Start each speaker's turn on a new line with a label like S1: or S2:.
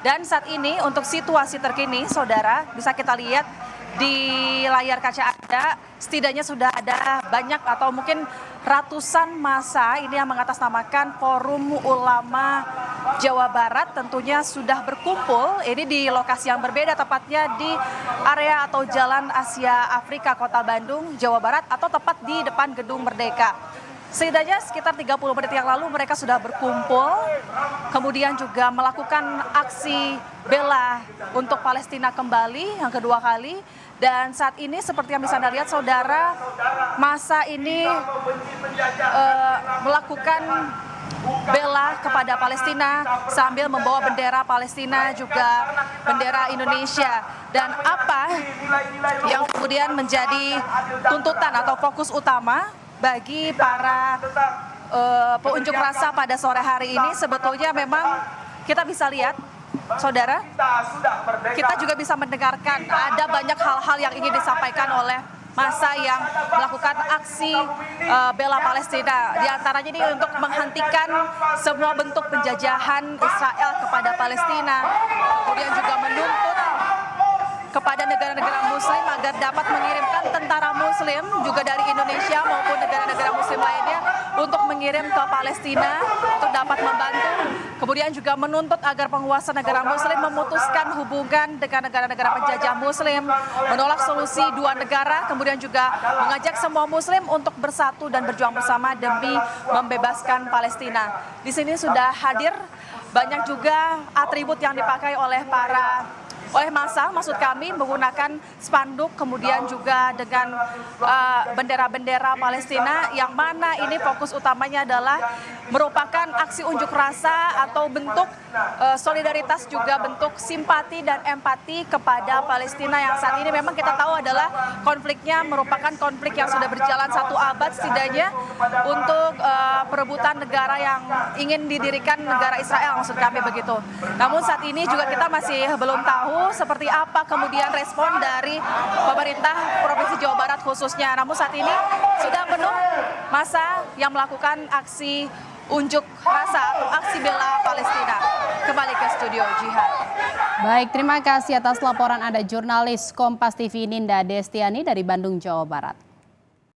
S1: Dan saat ini untuk situasi terkini, saudara, bisa kita lihat di layar kaca Anda, setidaknya sudah ada banyak atau mungkin ratusan massa ini yang mengatasnamakan Forum Ulama Jawa Barat tentunya sudah berkumpul ini di lokasi yang berbeda, tepatnya di area atau Jalan Asia Afrika Kota Bandung, Jawa Barat, atau tepat di depan Gedung Merdeka. Setidaknya sekitar 30 menit yang lalu mereka sudah berkumpul, kemudian juga melakukan aksi bela untuk Palestina kembali yang kedua kali. Dan saat ini seperti yang bisa Anda lihat, saudara, massa ini melakukan bela kepada Palestina sambil membawa bendera Palestina juga bendera Indonesia. Dan apa yang kemudian menjadi tuntutan atau fokus utama bagi para pengunjuk rasa pada sore hari ini, sebetulnya memang kita bisa lihat, saudara, kita juga bisa mendengarkan ada banyak hal-hal yang ingin disampaikan oleh massa yang melakukan aksi bela Palestina. Di antaranya ini untuk menghentikan semua bentuk penjajahan Israel kepada Palestina, kemudian juga menuntut kepada negara-negara muslim agar dapat mengirimkan tentara muslim juga dari Indonesia maupun negara-negara muslim lainnya untuk mengirim ke Palestina untuk dapat membantu. Kemudian juga menuntut agar penguasa negara muslim memutuskan hubungan dengan negara-negara penjajah muslim, menolak solusi dua negara, kemudian juga mengajak semua muslim untuk bersatu dan berjuang bersama demi membebaskan Palestina. Di sini sudah hadir banyak juga atribut yang dipakai oleh massa, maksud kami menggunakan spanduk, kemudian juga dengan bendera-bendera Palestina, yang mana ini fokus utamanya adalah merupakan aksi unjuk rasa atau bentuk solidaritas, juga bentuk simpati dan empati kepada Palestina yang saat ini memang kita tahu adalah konfliknya merupakan konflik yang sudah berjalan 1 abad setidaknya untuk perebutan negara yang ingin didirikan negara Israel, maksud kami begitu. Namun saat ini juga kita masih belum tahu seperti apa kemudian respon dari pemerintah Provinsi Jawa Barat khususnya. Namun saat ini sudah penuh massa yang melakukan aksi unjuk rasa atau aksi bela Palestina. Kembali ke studio Jihad.
S2: Baik, terima kasih atas laporan Anda, jurnalis Kompas TV Ninda Destiani dari Bandung, Jawa Barat.